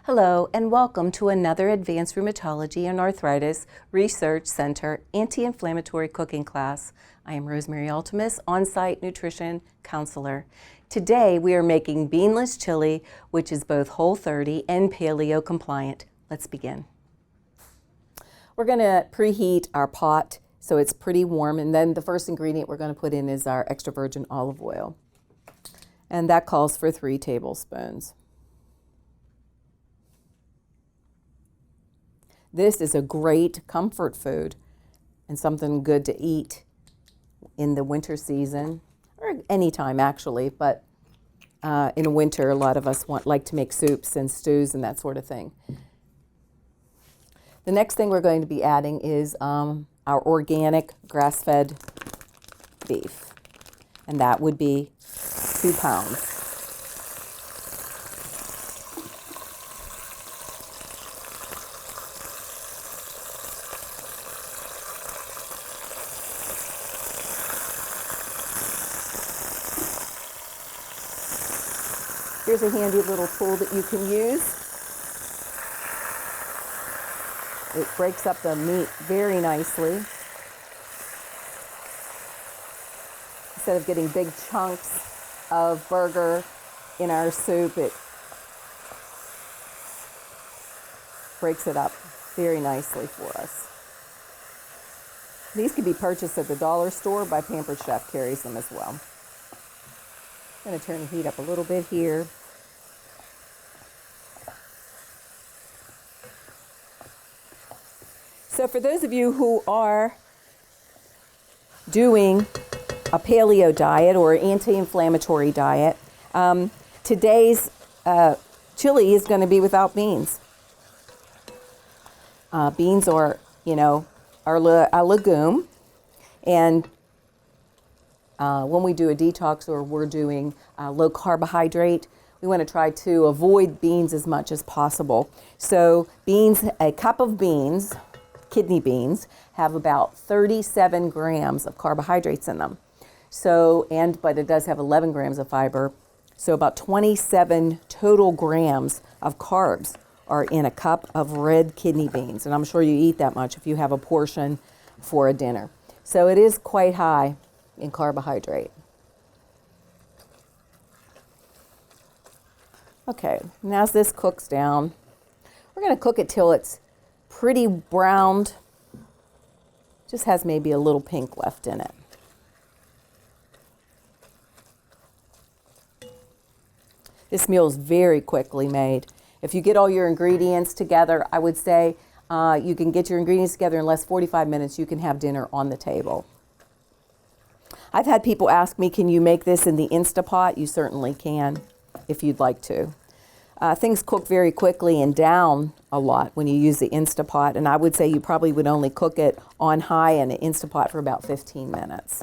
Hello and welcome to another Advanced Rheumatology and Arthritis Research Center Anti-Inflammatory Cooking class. I am Rosemary Altemus, on-site nutrition counselor. Today we are making beanless chili, which is both Whole30 and Paleo compliant. Let's begin. We're going to preheat our pot so it's pretty warm, and then the first ingredient we're going to put in is our extra virgin olive oil. And that calls for 3 tablespoons. This is a great comfort food and something good to eat in the winter season, or any time actually, but in winter a lot of us like to make soups and stews and that sort of thing. The next thing we're going to be adding is our organic grass-fed beef, and that would be 2 pounds. Here's a handy little tool that you can use. It breaks up the meat very nicely. Instead of getting big chunks of burger in our soup, it breaks it up very nicely for us. These can be purchased at the dollar store. By Pampered Chef carries them as well. I'm going to turn the heat up a little bit here. So for those of you who are doing a paleo diet or anti-inflammatory diet, today's chili is going to be without beans. Beans are, a legume, and when we do a detox or we're doing low carbohydrate, we want to try to avoid beans as much as possible. So beans, a cup of beans, kidney beans, have about 37 grams of carbohydrates in them. But it does have 11 grams of fiber. So about 27 total grams of carbs are in a cup of red kidney beans. And I'm sure you eat that much if you have a portion for a dinner. So it is quite high in carbohydrate. Okay, and as this cooks down, we're going to cook it till it's pretty browned, just has maybe a little pink left in it. This meal is very quickly made. If you get all your ingredients together, I would say you can get your ingredients together in less 45 minutes. You can have dinner on the table. I've had people ask me, can you make this in the Instapot? You certainly can, if you'd like to. Things cook very quickly and down a lot when you use the Instapot, and I would say you probably would only cook it on high in an Instapot for about 15 minutes.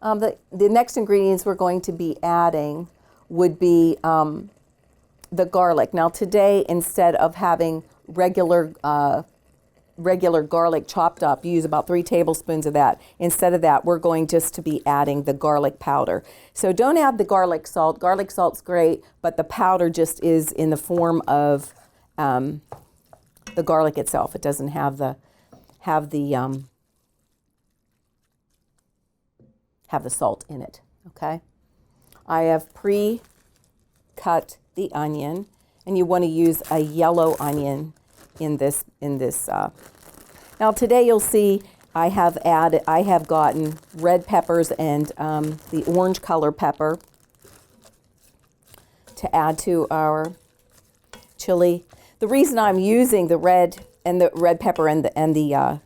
The next ingredients we're going to be adding would be the garlic. Now today, instead of having regular garlic chopped up, you use about 3 tablespoons of that. Instead of that, we're going just to be adding the garlic powder. So don't add the garlic salt. Garlic salt's great, but the powder just is in the form of the garlic itself. It doesn't have the salt in it. Okay. I have pre-cut the onion, and you want to use a yellow onion in this. Now today you'll see I have gotten red peppers and the orange color pepper to add to our chili. The reason I'm using the red pepper and the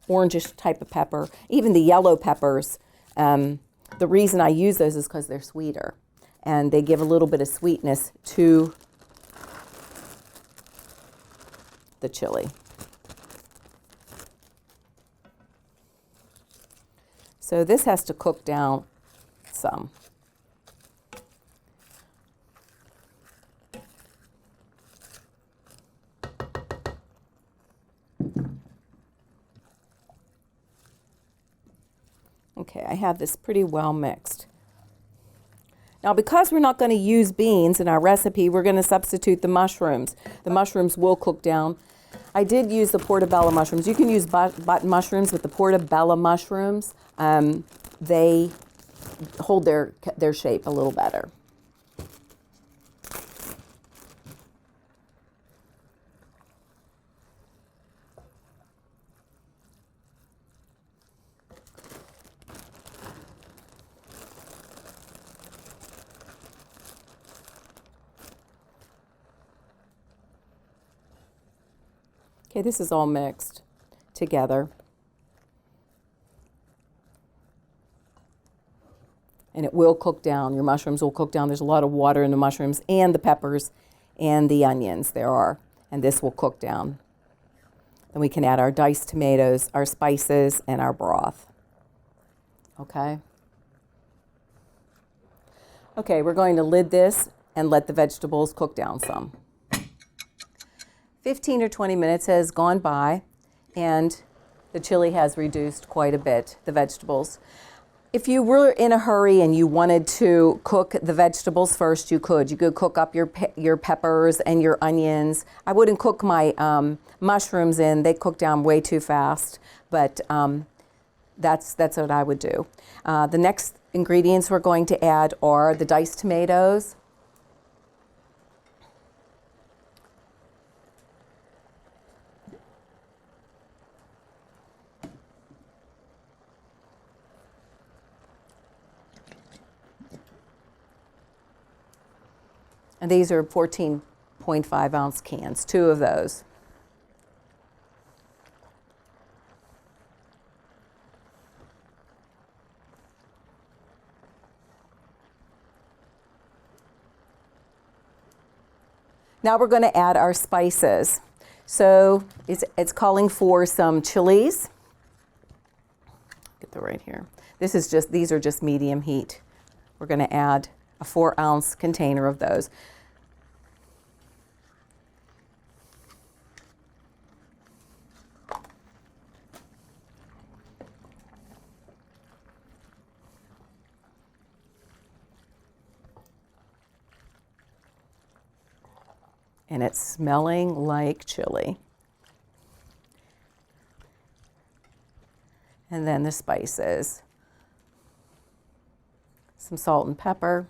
orangish type of pepper, even the yellow peppers, the reason I use those is because they're sweeter and they give a little bit of sweetness to the chili. So this has to cook down some. Okay, I have this pretty well mixed. Now, because we're not going to use beans in our recipe, we're going to substitute the mushrooms. The mushrooms will cook down. I did use the portobello mushrooms. You can use button mushrooms, but the portobello mushrooms, they hold their shape a little better. Okay, this is all mixed together. And it will cook down. Your mushrooms will cook down. There's a lot of water in the mushrooms and the peppers and the onions there are. And this will cook down. Then we can add our diced tomatoes, our spices, and our broth. Okay? Okay, we're going to lid this and let the vegetables cook down some. 15 or 20 minutes has gone by, and the chili has reduced quite a bit, the vegetables. If you were in a hurry and you wanted to cook the vegetables first, you could. You could cook up your peppers and your onions. I wouldn't cook my mushrooms in. They cook down way too fast, but that's what I would do. The next ingredients we're going to add are the diced tomatoes, and these are 14.5 ounce cans, 2 of those. Now we're going to add our spices. So it's calling for some chilies. Get the right here. These are just medium heat. We're going to add a 4 ounce container of those. And it's smelling like chili. And then the spices. Some salt and pepper.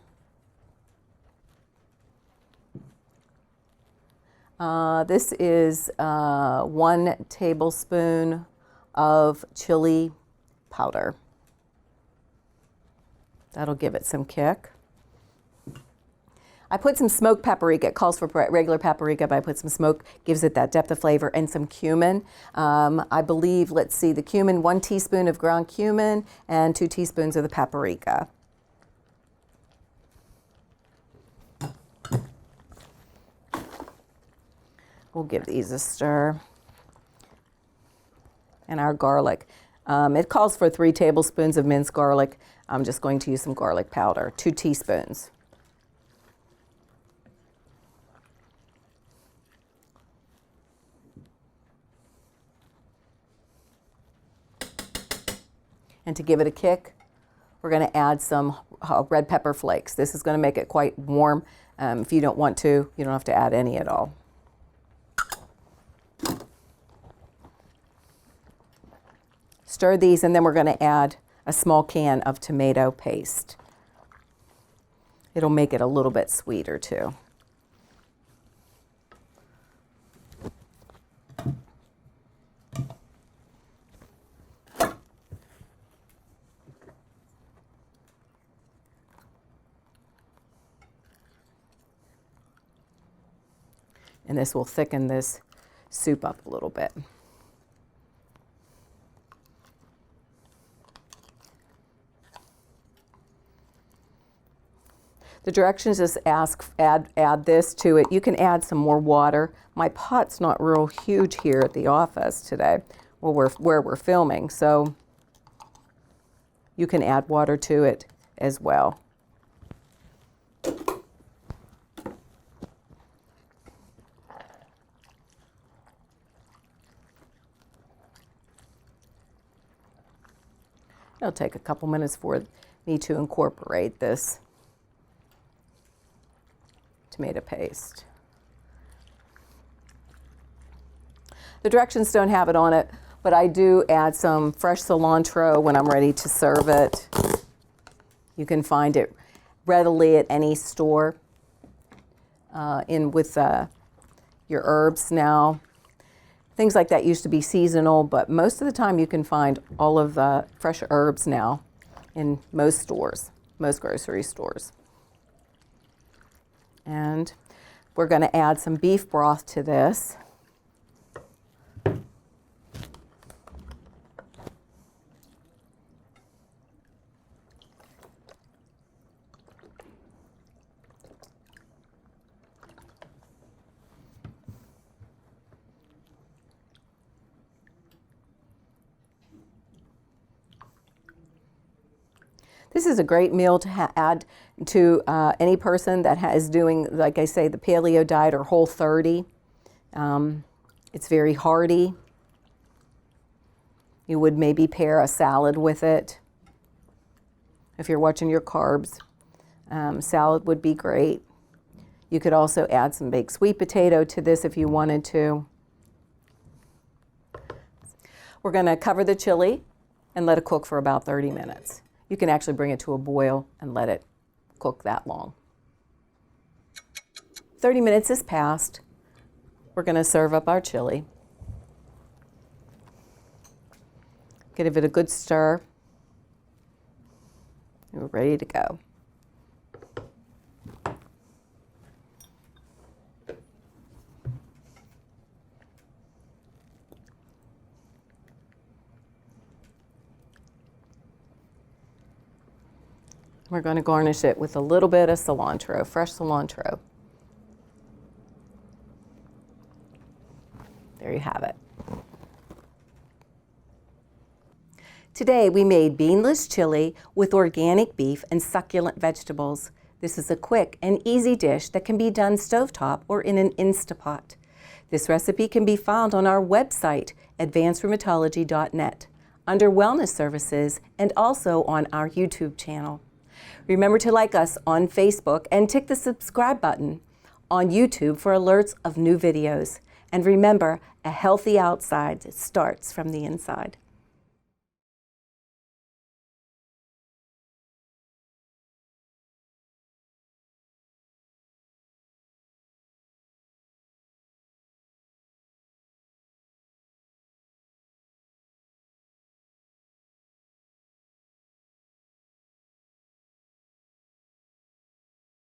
This is 1 tablespoon of chili powder. That'll give it some kick. I put some smoked paprika. It calls for regular paprika, but I put some smoke, gives it that depth of flavor, and some cumin. I believe, let's see, the cumin, 1 teaspoon of ground cumin and 2 teaspoons of the paprika. We'll give these a stir. And our garlic. It calls for 3 tablespoons of minced garlic. I'm just going to use some garlic powder, 2 teaspoons. And to give it a kick, we're going to add some red pepper flakes. This is going to make it quite warm. If you don't want to, you don't have to add any at all. Stir these, and then we're going to add a small can of tomato paste. It'll make it a little bit sweeter too. And this will thicken this soup up a little bit. The directions just add this to it. You can add some more water. My pot's not real huge here at the office today, where we're filming, so you can add water to it as well. It'll take a couple minutes for me to incorporate this. tomato paste. The directions don't have it on it, but I do add some fresh cilantro when I'm ready to serve it. You can find it readily at any store with your herbs now. Things like that used to be seasonal, but most of the time you can find all of the fresh herbs now in most stores, most grocery stores. And we're going to add some beef broth to this. This is a great meal to add to any person that is doing, like I say, the paleo diet or Whole30. It's very hearty. You would maybe pair a salad with it. If you're watching your carbs, salad would be great. You could also add some baked sweet potato to this if you wanted to. We're going to cover the chili and let it cook for about 30 minutes. You can actually bring it to a boil and let it cook that long. 30 minutes has passed. We're going to serve up our chili. Give it a good stir. We're ready to go. We're going to garnish it with a little bit of cilantro, fresh cilantro. There you have it. Today we made beanless chili with organic beef and succulent vegetables. This is a quick and easy dish that can be done stovetop or in an Instapot. This recipe can be found on our website, advancedrheumatology.net, under Wellness Services, and also on our YouTube channel. Remember to like us on Facebook and tick the subscribe button on YouTube for alerts of new videos. And remember, a healthy outside starts from the inside.